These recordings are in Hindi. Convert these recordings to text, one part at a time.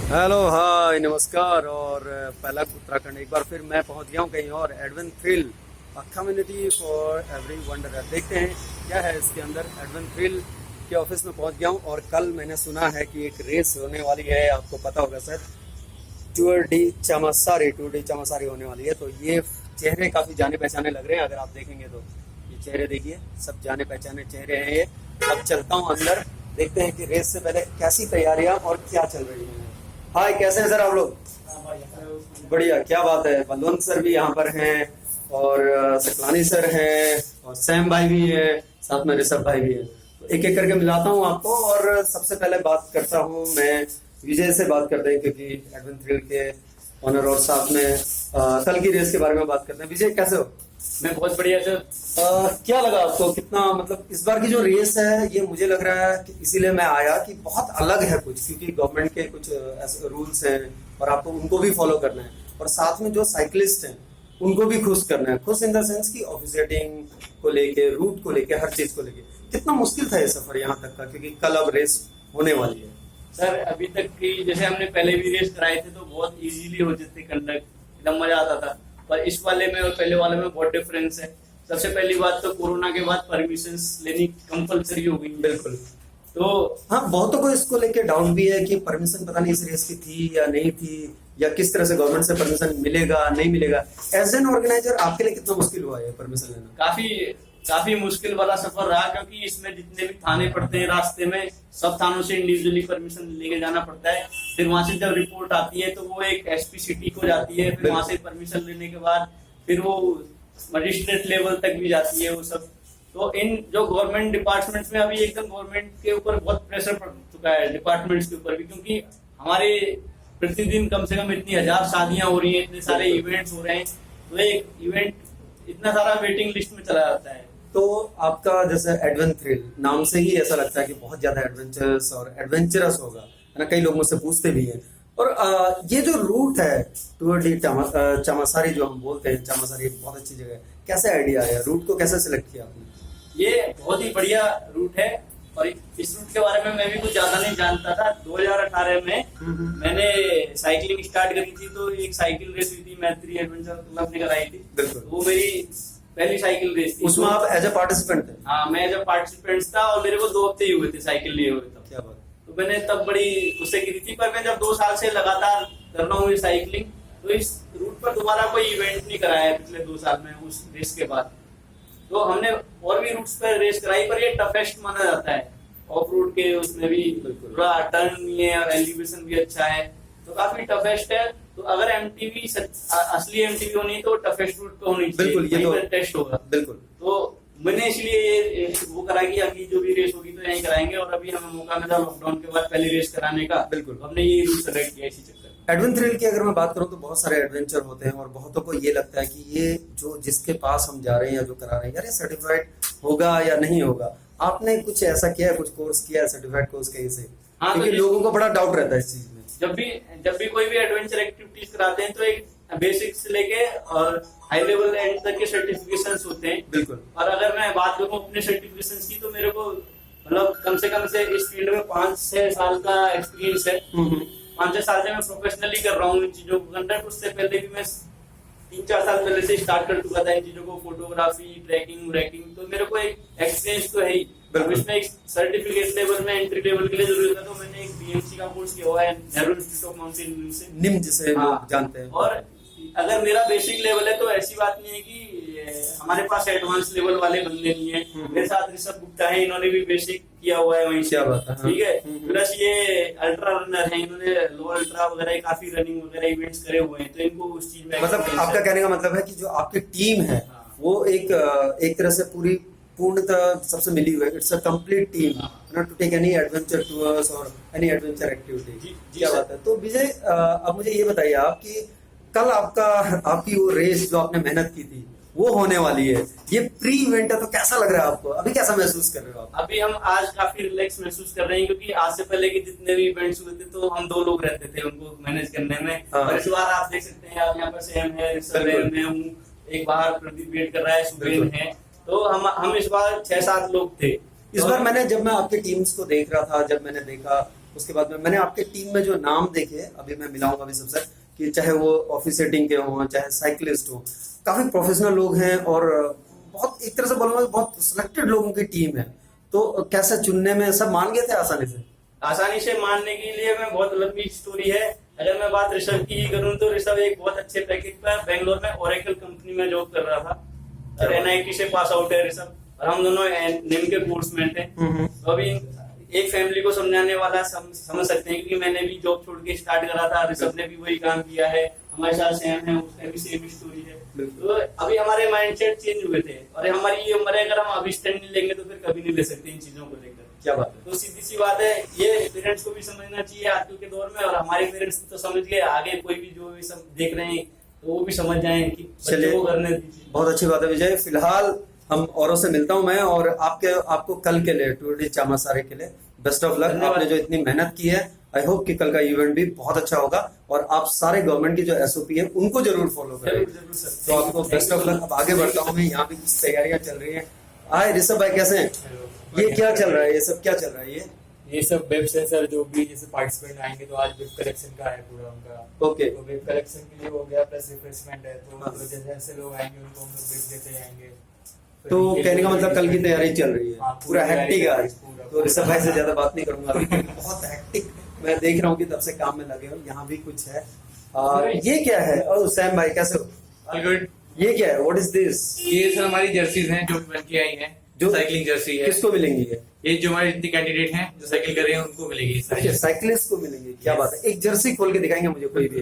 हेलो हाय नमस्कार। और पहला उत्तराखंड एक बार फिर मैं पहुंच गया हूं कहीं और। Advent thrill a community for every wonder. देखते हैं क्या है इसके अंदर। एडवेंट थ्रिल के ऑफिस में पहुंच गया हूं और कल मैंने सुना है कि एक रेस होने वाली है, आपको पता होगा सर, टूर डी चमासारी होने वाली है। तो ये चेहरे काफी जाने पहचाने लग रहे हैं, अगर आप देखेंगे तो। ये चेहरे देखिए, सब जाने पहचाने चेहरे हैं ये। अब चलता हूँ अंदर, देखते हैं कि रेस से पहले कैसी तैयारियां और क्या चल रही हैं। हाय, कैसे हैं सर आप लोग? बढ़िया, क्या बात है। बलवंत सर भी यहाँ पर हैं और सकलानी सर हैं और सैम भाई भी है, साथ में ऋषभ भाई भी है। तो एक एक करके मिलाता हूँ आपको और सबसे पहले बात करता हूँ मैं विजय से। बात करते हैं क्योंकि एडवेंट थ्रिल के ऑनर, और साथ में कल की रेस के बारे में बात करते हैं। विजय कैसे हो? मैं बहुत बढ़िया सर। क्या लगा आपको, कितना मतलब इस बार की जो रेस है ये मुझे लग रहा है कि इसीलिए मैं आया कि बहुत अलग है कुछ, क्योंकि गवर्नमेंट के कुछ ऐसे रूल्स हैं और आपको उनको भी फॉलो करना है, और साथ में जो साइकिलिस्ट हैं उनको भी खुश करना है। खुश इन द सेंस की ऑफिशिएटिंग को लेके, रूट को लेके, हर चीज को लेके। कितना मुश्किल था ये सफर यहाँ तक का, क्योंकि कल अब रेस होने वाली है। सर अभी तक की जैसे हमने पहले भी रेस कराए थे तो बहुत इजीली हो जाते कंडक्ट, एकदम मजा आता था। पर इस वाले में और पहले वाले में बहुत डिफरेंस है। सबसे पहली बात तो कोरोना के बाद परमिशन लेनी कंपलसरी हो गई। बिल्कुल। तो हाँ, बहुतों को इसको लेके डाउट भी है कि परमिशन पता नहीं इस रेस की थी या नहीं थी, या किस तरह से गवर्नमेंट से परमिशन मिलेगा नहीं मिलेगा। एज एन ऑर्गेनाइजर आपके लिए कितना मुश्किल हुआ है परमिशन लेना? काफी काफी मुश्किल वाला सफर रहा, क्योंकि इसमें जितने भी थाने पड़ते हैं रास्ते में, सब थानों से इंडिविजुअली परमिशन लेके जाना पड़ता है। फिर वहां से जब रिपोर्ट आती है तो वो एक एसपी सिटी को जाती है, फिर वहां से परमिशन लेने के बाद फिर वो मजिस्ट्रेट लेवल तक भी जाती है वो सब। तो इन जो गवर्नमेंट डिपार्टमेंट्स में अभी एकदम गवर्नमेंट के ऊपर बहुत प्रेशर पड़ चुका है, डिपार्टमेंट्स के ऊपर भी, क्योंकि हमारे प्रतिदिन कम से कम इतनी 1000 शादियां हो रही हैं, इतने सारे इवेंट्स हो रहे हैं। तो एक इवेंट इतना सारा वेटिंग लिस्ट में चला जाता है। तो आपका जैसे एडवेंट थ्रिल नाम से ही ऐसा लगता है कि बहुत ज्यादा एडवेंचरस और एडवेंचरस होगा, है ना? कई लोग मुझसे पूछते भी हैं। और ये जो रूट है टूर डी चमासारी जो हम बोलते हैं, चमासारी बहुत अच्छी जगह है। कैसे आइडिया आया, रूट को कैसे सिलेक्ट किया आपने? ये बहुत ही बढ़िया रूट है और इस रूट के बारे में मैं भी कुछ ज्यादा नहीं जानता था। 2018 में मैंने साइकिलिंग स्टार्ट करी थी, तो एक साइकिल रेस हुई थी, मैत्री एडवेंचर क्लब ने कराई थी। बिल्कुल। वो मेरी पहली साइकिल रेस थी। उसमें आप एज ए पार्टिसिपेंट थे? हाँ, मैं जब पार्टिसिपेंट था और मेरे को 2 हफ्ते ही हुए थे साइकिल लिए हुए तब। क्या बात। तो मैंने तब बड़ी उससे करी थी। पर मैं जब 2 साल से लगातार कर रहा हूँ ये साइकिलिंग, तो इस रूट पर दोबारा कोई इवेंट नहीं कराया है पिछले 2 साल में उस रेस के बाद। तो हमने और भी रूट्स पर रेस कराई, पर ये टफेस्ट माना जाता है ऑफ रोड के। उसमें भी थोड़ा टर्न भी है और एलिवेशन भी अच्छा है, तो काफी टफेस्ट है। तो अगर एमटीवी असली एमटीवी होनी तो टफेस्ट रूट पे होनी चाहिए। बिल्कुल, ये तो टेस्ट होगा। बिल्कुल। तो मैंने इसलिए वो करा कि अगली जो भी रेस होगी तो यहीं कराएंगे, और अभी हमें मौका मिला लॉकडाउन के बाद पहली रेस कराने का। बिल्कुल। हमने ये रूट सेलेक्ट किया इसी चक्कर। एडवेंट थ्रिल की अगर मैं बात करूं तो बहुत सारे एडवेंचर होते हैं और बहुतों को ये लगता है कि ये जो जिसके पास हम जा रहे हैं या जो करा रहे हैं, यार ये सर्टिफाइड होगा या नहीं होगा। आपने कुछ ऐसा किया है, कुछ कोर्स किया है सर्टिफाइड कोर्स कहीं से? हाँ, क्योंकि तो लोगों को बड़ा डाउट रहता है इस चीज में। जब भी कोई भी एडवेंचर एक्टिविटीज कराते हैं तो एक बेसिक से लेके और हाई लेवल एंड तक के सर्टिफिकेशंस होते हैं। बिल्कुल। और अगर मैं बात करूं अपने सर्टिफिकेशंस की, तो मेरे को मतलब कम से इस फील्ड में 5-6 साल का एक्सपीरियंस है। 5-6 साल से मैं प्रोफेशनली कर रहा हूँ इन चीजों को कंडक्ट। उससे पहले भी मैं 3-4 साल पहले से स्टार्ट कर चुका था इन चीजों को, फोटोग्राफी, ट्रैकिंग व्रैकिंग। तो मेरे को एक एक्सपीरियंस तो है ही। अब इसमें एक सर्टिफिकेट लेवल में, एंट्री लेवल के लिए जरूरत है, तो मैंने एक बीएमसी का कोर्स किया हुआ है, नेहरू इंस्टीट्यूट ऑफ माउंटेन से, निम जिसे लोग जानते हैं। और अगर मेरा बेसिक लेवल है तो ऐसी बात नहीं है कि हमारे पास एडवांस लेवल वाले बंदे नहीं है। मेरे साथ ऋषभ गुप्ता है, इन्होंने भी बेसिक किया हुआ है वहीं से। क्या बात है। ठीक है। प्लस ये अल्ट्रा रनर है, इन्होंने लो अल्ट्रा वगैरह काफी रनिंग वगैरह इवेंट्स करे हुए हैं, तो इनको उस चीज में मतलब आपका कहने का मतलब है कि जो आपकी टीम है वो एक तरह से पूर्णतः सबसे मिली हुई है। It's a complete team not to take any adventure tours और एनी एडवेंचर एक्टिविटी। क्या बात है। तो विजय, अब मुझे ये बताइए आप कि कल आपकी वो रेस जो आपने मेहनत की थी वो होने वाली है, ये प्री इवेंट है, तो कैसा लग रहा है आपको? अभी कैसा महसूस कर रहे हो आप? अभी हम आज काफी रिलैक्स महसूस कर रहे हैं, क्योंकि आज से पहले के जितने भी इवेंट्स हुए थे तो हम 2 लोग रहते थे उनको मैनेज करने में। और इस बार आप देख सकते हैं, आप यहाँ पर सैम है, मैं हूँ, एक बाहर प्रदीप वेट कर रहा है, सुबेन है। तो हम इस बार 6-7 लोग थे। इस बार जब मैं आपके टीम्स को देख रहा था, जब मैंने देखा उसके बाद में मैंने आपके टीम में जो नाम देखे, अभी मैं मिलाऊंगा अभी सबसे, कि चाहे वो ऑफिस सेटिंग के हों, चाहे साइकिलिस्ट हो, काफी प्रोफेशनल लोग हैं और बहुत, एक तरह से बोलूंगा बहुत सिलेक्टेड लोगों की टीम है। तो कैसे चुनने में सब मान गए थे आसानी से? आसानी से मानने के लिए मैं बहुत लंबी स्टोरी है। अगर मैं बात ऋषभ की ही करूं तो ऋषभ एक बहुत अच्छे पैकेज पर बेंगलोर में ओरेकल कंपनी में जॉब कर रहा था और एनआईटी से पास आउट है ऋषभ, और हम दोनों निम के कोर्समेट हैं। तो अभी एक फैमिली को समझाने वाला समझ सकते हैं, क्योंकि मैंने भी जॉब छोड़ के स्टार्ट करा था, ऋषभ ने भी वही काम किया है, हमारे साथ सेम है, उसका भी सेम स्टोरी है। तो अभी हमारे माइंडसेट चेंज हुए थे, और हमारी ये उम्र है, अगर हम अभी स्टैंड नहीं लेंगे तो फिर कभी नहीं ले सकते इन चीजों को लेकर। क्या बात है। तो सीधी सी बात है, ये पेरेंट्स को भी समझना चाहिए आजकल के दौर में, और हमारे पेरेंट्स तो समझ गए, आगे कोई भी जो सब देख रहे हैं तो वो भी समझ जाएं कि बच्चों को करने दीजिए। बहुत अच्छी बात है विजय। फिलहाल हम औरों से मिलता हूं मैं, और आपको कल के लिए टूर डी चामासारे के लिए बेस्ट ऑफ लक। आपने जो इतनी मेहनत की है, आई होप कि कल का इवेंट भी बहुत अच्छा होगा, और आप सारे गवर्नमेंट की जो एसओपी है उनको जरूर फॉलो करें। तो आपको बेस्ट ऑफ लक। अब आगे बढ़ता हूँ मैं, यहाँ भी कुछ तैयारियां चल रही है। हाय ऋषभ भाई, कैसे हैं? ये क्या चल रहा है, ये सब क्या चल रहा है? ये सब वेब सेंसर जो भी जैसे पार्टिसिपेंट आएंगे तो आज वेब कलेक्शन का है पूरा उनका। ओके। तो वेब कलेक्शन के लिए हो गया, प्लस रिफ्रेशमेंट है, तो हाँ। जैसे जैसे लोग आएंगे उनको हम लोग वेब देते जाएंगे। तो कहने का मतलब कल की तैयारी चल रही है, हाँ, पूरा हेक्टिक है आज। पूरा। तो ऋषभ भाई से ज्यादा बात नहीं करूंगा अभी, बहुत हेक्टिक मैं देख रहा हूँ कि तब से काम में लगे हो। यहाँ भी कुछ है। ये क्या है? ओह सैम भाई, कैसे हो? All good. ये क्या है? What is this? ये सर हमारी जर्सीज हैं जो बन के आई हैं, जो साइकिलिंग जर्सी है। किसको मिलेंगी ये? ये जो हमारे जितने कैंडिडेट हैं जो साइकिल कर रहे हैं उनको मिलेगी सारी। अच्छा, साइकिलिस्ट को मिलेंगे। क्या बात है। एक जर्सी खोल के दिखाएंगे मुझे कोई भी?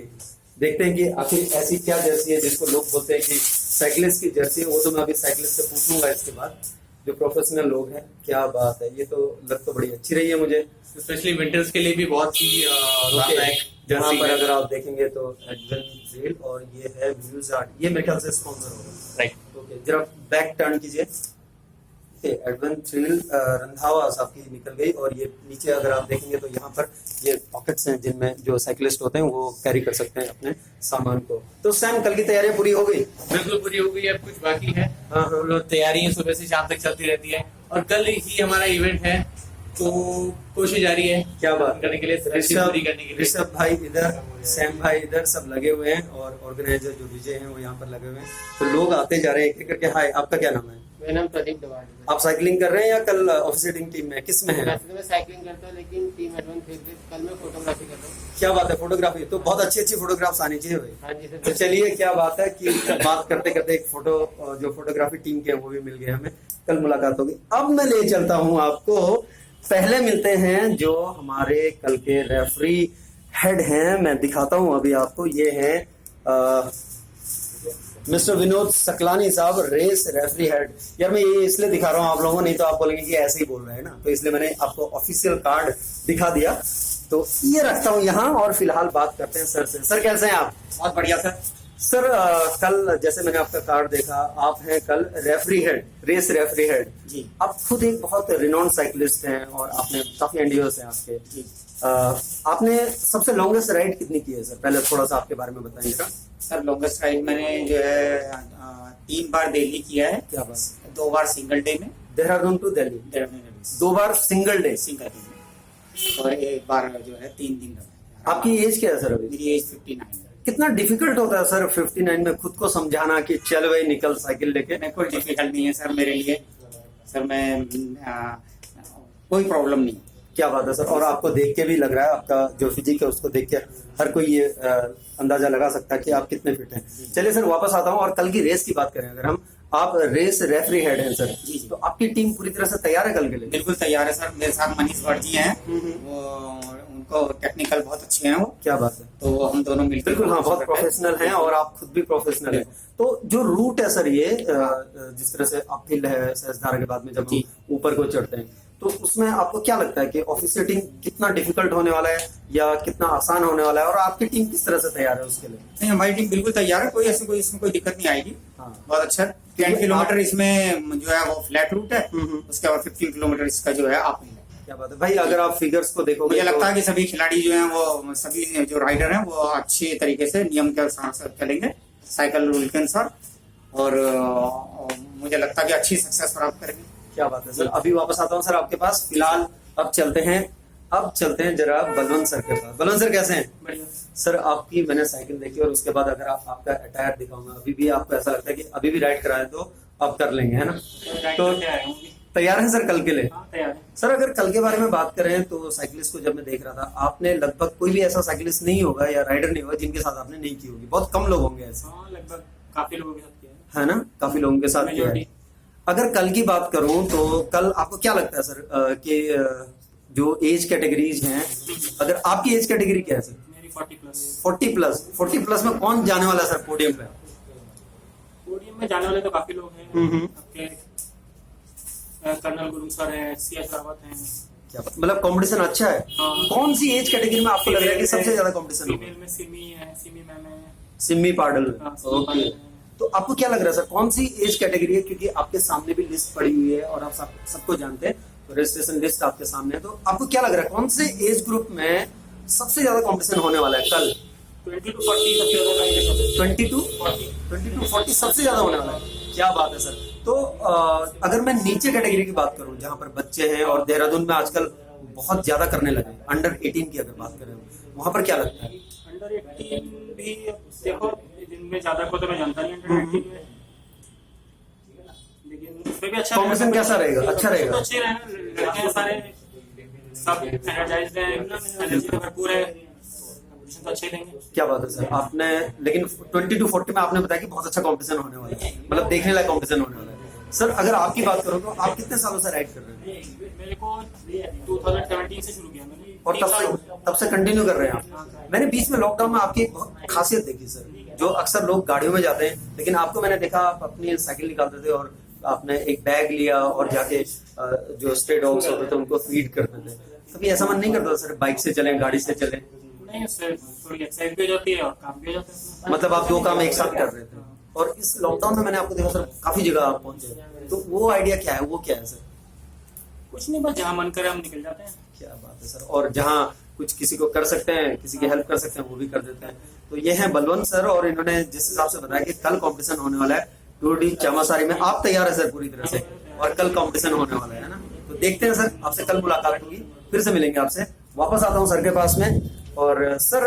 देखते हैं कि आखिर ऐसी क्या जर्सी है जिसको लोग बोलते हैं कि साइकिलिस्ट की जर्सी है। वो तो मैं अभी साइकिलिस्ट से पूछूंगा इसके बाद, जो प्रोफेशनल लोग हैं। क्या बात है, ये तो लग तो बड़ी अच्छी रही है मुझे, स्पेशली विंटर्स के लिए भी बहुत ही लाभदायक यहाँ जर्सी पर है। अगर आप देखेंगे तो एडवेंचर, और ये है म्यूजार्ड, ये मेरे ख्याल से स्पॉन्सर होगा। राइट। ओके, जरा बैक टर्न कीजिए। एडवेंचर रंधावा साहब की निकल गई, और ये नीचे अगर आप देखेंगे तो यहाँ पर ये पॉकेट्स हैं जिनमें जो साइकिलिस्ट होते हैं वो कैरी कर सकते हैं अपने सामान को। तो सैम, कल की तैयारी पूरी हो गई? बिल्कुल पूरी हो गई, अब कुछ बाकी है। हाँ हाँ। तो तैयारी सुबह से शाम तक चलती रहती है, और कल ही हमारा इवेंट है, तो कोशिश जारी है क्या बात करने के लिए, पूरी करने के लिए। ऋषभ भाई इधर, सैम भाई इधर, सब लगे हुए हैं, और ऑर्गेनाइजर जो विजय हैं वो यहाँ पर लगे हुए हैं। तो लोग आते जा रहे हैं एक एक करके। हाय, आपका क्या नाम है? मेरा नाम प्रदीप दवाड़ है। आप साइकिलिंग कर रहे हैं या कल ऑफिसिएटिंग टीम में, किस में है? वैसे तो मैं साइकिलिंग करता हूँ, लेकिन टीम एडवेंचर के कल मैं फोटोग्राफी कर रहा हूँ। क्या बात है, फोटोग्राफी। तो बहुत अच्छी अच्छी फोटोग्राफ्स आनी चाहिए भाई। हाँ जी सर। तो चलिए, क्या बात है कि बात करते करते एक फोटो, जो फोटोग्राफी टीम के हैं वो भी मिल गए हमें, कल मुलाकात होगी। अब मैं ले चलता हूँ आपको, पहले मिलते हैं जो हमारे कल के रेफरी हेड हैं। मैं दिखाता हूँ अभी आपको, ये है मिस्टर विनोद सकलानी साहब, रेस रेफरी हेड। यार मैं ये इसलिए दिखा रहा हूँ आप लोगों को, नहीं तो आप बोलेंगे कि ऐसे ही बोल रहे हैं ना, तो इसलिए मैंने आपको ऑफिशियल कार्ड दिखा दिया। तो ये रखता हूँ यहाँ, और फिलहाल बात करते हैं सर से। सर कैसे हैं आप? बहुत बढ़िया सर। सर कल जैसे मैंने आपका कार्ड देखा, आप हैं कल referee head, race referee head जी। आप खुद एक बहुत रिनोन्ड साइकिलिस्ट हैं, और आपने काफी एनडीओस हैं आपके। जी। आपने सबसे लॉन्गेस्ट राइड कितनी की है सर? पहले थोड़ा सा आपके बारे में बताइएगा। सर लॉन्गेस्ट राइड मैंने जो है 3 बार दिल्ली किया है, क्या बस? 2 बार सिंगल डे में, देहरादून टू दिल्ली देहरादून में 2 बार सिंगल डे। सिंगल डे में, और 1 बार जो है 3 दिन लगा। आपकी एज क्या है सर अभी? मेरी एज 59 है। कितना डिफिकल्ट होता है सर 59 में खुद को समझाना कि चल भाई निकल साइकिल लेके? मैं कोई डिफिकल्ट नहीं है सर मेरे लिए। सर मैं कोई प्रॉब्लम नहीं। क्या बात है सर। और आपको देख के भी लग रहा है, आपका जो फिजिक है उसको देख के हर कोई ये अंदाजा लगा सकता है कि आप कितने फिट हैं। चलिए सर, वापस आता हूँ, और कल की रेस की बात करें अगर हम, आप रेस रेफरी हेड हैं सर, जी जी। तो आपकी टीम पूरी तरह से तैयार है कल के लिए? बिल्कुल तैयार है सर। मेरे साथ मनीष भट्ट जी हैं, वो उनको टेक्निकल बहुत अच्छे हैं वो। क्या बात है। तो हम दोनों मिलकर बिल्कुल, हाँ, बहुत प्रोफेशनल हैं, और आप खुद भी प्रोफेशनल हैं। तो जो रूट है सर, ये जिस तरह से अपहिल है सहस्त्रधारा के बाद में जब जी। हम ऊपर को चढ़ते हैं, तो उसमें आपको क्या लगता है कि ऑफिस सेटिंग कितना डिफिकल्ट होने वाला है या कितना आसान होने वाला है, और आपकी टीम किस तरह से तैयार है उसके लिए? नहीं, हमारी टीम बिल्कुल तैयार है, कोई ऐसी कोई इसमें कोई दिक्कत नहीं आएगी। हाँ। बहुत अच्छा। 10 किलोमीटर इसमें जो है वो फ्लैट रूट है, उसके बाद 15 किलोमीटर इसका जो है अपहिल है। क्या बात है भाई। अगर आप फिगर्स को देखोगे, मुझे लगता है कि सभी खिलाड़ी जो हैं वो, सभी जो राइडर हैं वो अच्छे तरीके से नियम के अनुसार से चलेंगे, साइकिल रूल के अनुसार, और मुझे लगता है कि अच्छी सक्सेस प्राप्त करेंगे। क्या बात है सर। अभी वापस आता हूँ सर आपके पास। फिलहाल अब चलते हैं अब चलते हैं जरा बलवंत सर के पास। बलवंत सर कैसे हैं? बढ़िया। सर आपकी मैंने साइकिल देखी और उसके बाद अगर आपका अटायर दिखाऊंगा, अभी भी आपको ऐसा लगता है कि अभी भी राइड कराए तो आप कर लेंगे, है ना? तो तैयार है सर कल के लिए? तैयार है। सर अगर कल के बारे में बात करें तो साइकिलिस्ट को जब मैं देख रहा था, आपने लगभग कोई भी ऐसा साइकिलिस्ट नहीं होगा या राइडर नहीं होगा जिनके साथ आपने नहीं की होगी। बहुत कम लोग होंगे ऐसे, हाँ, लगभग काफी लोगों के साथ किया है। है ना? काफी लोगों के साथ किया है। Majority। अगर कल की बात करूं तो कल आपको क्या लगता है सर कि जो एज कैटेगरीज हैं, अगर आपकी एज कैटेगरी क्या है सर? मेरी 40+। 40+ में कौन जाने वाला है सर पोडियम पे? पोडियम में जाने वाले तो काफी लोग हैं। हम्म। आपके कर्नल गुरु सर हैं, CS रावत हैं। क्या मतलब कंपटीशन अच्छा है? हाँ। कौन सी एज कैटेगरी में आपको लग रहा है कि सबसे ज्यादा कंपटीशन होगा? फीमेल में सिमी है, सिमी मैम है। सिम्मी पाडल। हाँ, सिमी ओके, पाडल है। तो आपको क्या लग रहा है सर कौन सी एज कैटेगरी है? क्योंकि आपके सामने भी लिस्ट पड़ी हुई है और आप सबको जानते हैं, तो रजिस्ट्रेशन लिस्ट आपके सामने है। तो आपको क्या लग रहा है कौन से एज ग्रुप में सबसे ज्यादा कंपटीशन होने वाला है कल? 20 to 40 सबसे ज्यादा है। 20 to 40 सबसे ज्यादा होने वाला है। क्या बात है सर। तो अगर मैं नीचे कैटेगरी की बात करूं जहां पर बच्चे हैं और देहरादून में आजकल बहुत ज्यादा करने लगे, अंडर 18 की अगर बात करें, वहां पर क्या लगता है? अंडर 18 भी देखो, जिनमें ज्यादा को तो मैं जानता नहीं अंडर 18 में, लेकिन उसमें भी अच्छा कॉम्पिटिशन कैसा रहेगा? अच्छा तो रहेगा। अच्छे रहेगा, लड़के सारे सब एनर्जाइज्ड हैं, एनर्जी भरपूर है, कंपटीशन तो अच्छे ही देंगे। क्या बात है सर। आपने लेकिन 20 to 40 में आपने बताया कि बहुत अच्छा कंपटीशन होने वाला है, मतलब देखने लायक कंपटीशन होने वाला है। सर अगर आपकी बात करूं तो आप कितने सालों से राइड कर रहे हैं? मेरे को 2017 से शुरू किया मैंने, और तब से कंटिन्यू कर रहे हैं आप? मैंने बीच में लॉकडाउन में आपकी एक बहुत खासियत देखी सर, जो अक्सर लोग गाड़ियों में जाते हैं, लेकिन आपको मैंने देखा आप अपनी साइकिल निकालते थे और आपने एक बैग लिया और जाके जो स्ट्रे डॉग्स होते थे उनको फीड करते थे। कभी ऐसा मन नहीं करता सर बाइक से चले, गाड़ी से चले? नहीं, उससे थोड़ी एक्सरसाइज भी हो जाती है और काम भी हो जाता है। मतलब आप दो काम एक साथ कर रहे थे। और इस लॉकडाउन में मैंने आपको देखा सर काफी जगह आप पहुंचे, तो वो आइडिया क्या है, वो क्या है सर? कुछ नहीं, बस जहाँ मन करे हम निकल जाते हैं। क्या बात है सर। और जहाँ कुछ किसी को कर सकते हैं, किसी की हेल्प कर सकते हैं, वो भी कर देते हैं। तो ये है बलवंत सर, और इन्होंने जिस हिसाब से बताया कि कल कंपटीशन होने वाला है टूर डी चामासारी में, आप तैयार है सर पूरी तरह से? और कल कंपटीशन होने वाला है ना? तो देखते हैं सर, आपसे कल मुलाकात होगी, फिर से मिलेंगे आपसे। वापस आता हूँ सर के पास में। और सर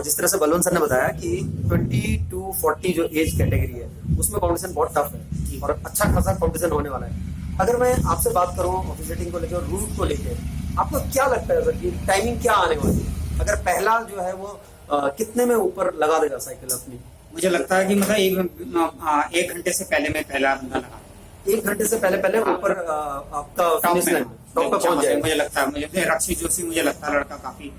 जिस तरह से बलवंत सर ने बताया कि 20 to 40 जो एज कैटेगरी है उसमें कंपटीशन बहुत टफ है और अच्छा खासा कंपटीशन होने वाला है। अगर मैं आपसे बात करूं ऑफिसिएटिंग को लेकर और रूट को लेकर, आपको क्या लगता है सर कि टाइमिंग क्या आने वाली है? अगर पहला जो है वो कितने में ऊपर लगा देगा साइकिल अपनी? मुझे लगता है कि मतलब 1 घंटे से पहले में पहला बंदा लगा, 1 घंटे से पहले ऊपर आपका फिनिश लाइन टॉप पे पहुंच जाएगा। मुझे लगता है, मुझे रक्षित जोशी मुझे लगता है लड़का काफी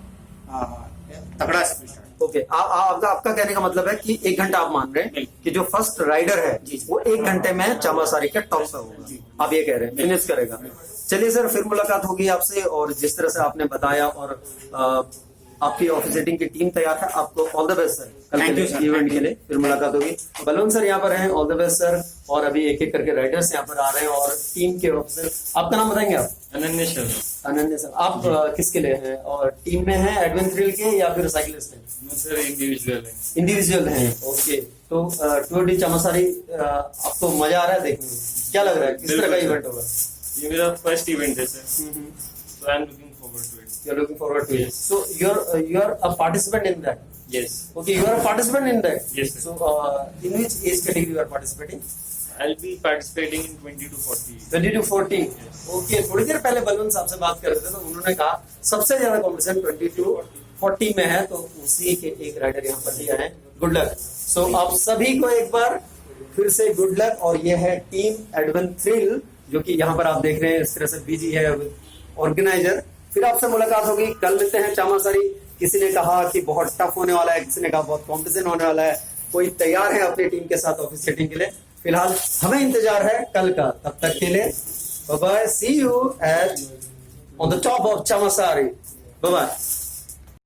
तगड़ा स्पीड। ओके, आपका कहने का मतलब है कि 1 घंटा आप मान रहे हैं कि जो फर्स्ट राइडर है वो 1 घंटे में चामासारी के टॉप पे होगा, आप ये कह रहे हैं, फिनिश करेगा। चलिए सर, फिर मुलाकात होगी आपसे। और जिस तरह से आपने बताया और आपकी ऑफिसिएटिंग की टीम तैयार है, आपको ऑल द बेस्ट सर कल के इवेंट के लिए। फिर मुलाकात होगी। बलवंत सर यहाँ पर हैं, ऑल द बेस्ट सर। और अभी एक एक करके राइडर्स यहाँ पर आ रहे हैं और टीम के ऑफिसर। आपका नाम बताएंगे आप? अनन्य शर्मा। अनन्य सर, आप किसके लिए हैं और टीम में हैं एडवेंचर थ्रिल के या फिर साइकिलिस्ट हैं? सर इंडिविजुअल है। इंडिविजुअल हैं, ओके। तो टूर डी चामासारी आपको मजा आ रहा है देखने में? क्या लग रहा है किस तरह का इवेंट होगा? ये मेरा फर्स्ट इवेंट है sir, so I am looking forward to it. You're looking forward to it. So you're a participant in that. Yes. Okay, you are a participant in that. Yes, sir. So in which age category you are participating? I'll be participating in 20 to 40. 20 to 40. Okay, थोड़ी देर पहले बलवंत साहब से बात कर रहे थे तो उन्होंने कहा सबसे ज्यादा कॉम्पिटिशन 20 to 40 में है, तो उसी के एक राइडर यहाँ पर लिया है। Good luck. सो आप सभी को एक बार फिर से गुड लक। और ये है टीम एडवेंचर थ्रिल, जो कि यहाँ पर आप देख रहे हैं इस तरह से बिजी है ऑर्गेनाइजर। फिर आपसे मुलाकात होगी, कल मिलते हैं चामासारी। किसी ने कहा कि बहुत टफ होने वाला है, किसी ने कहा बहुत कॉम्पिटिशन होने वाला है, कोई तैयार है अपनी टीम के साथ ऑफिसिएटिंग के लिए। फिलहाल हमें इंतजार है कल का, तब तक के लिए bye bye, see you at on the top of Chamasari, bye bye.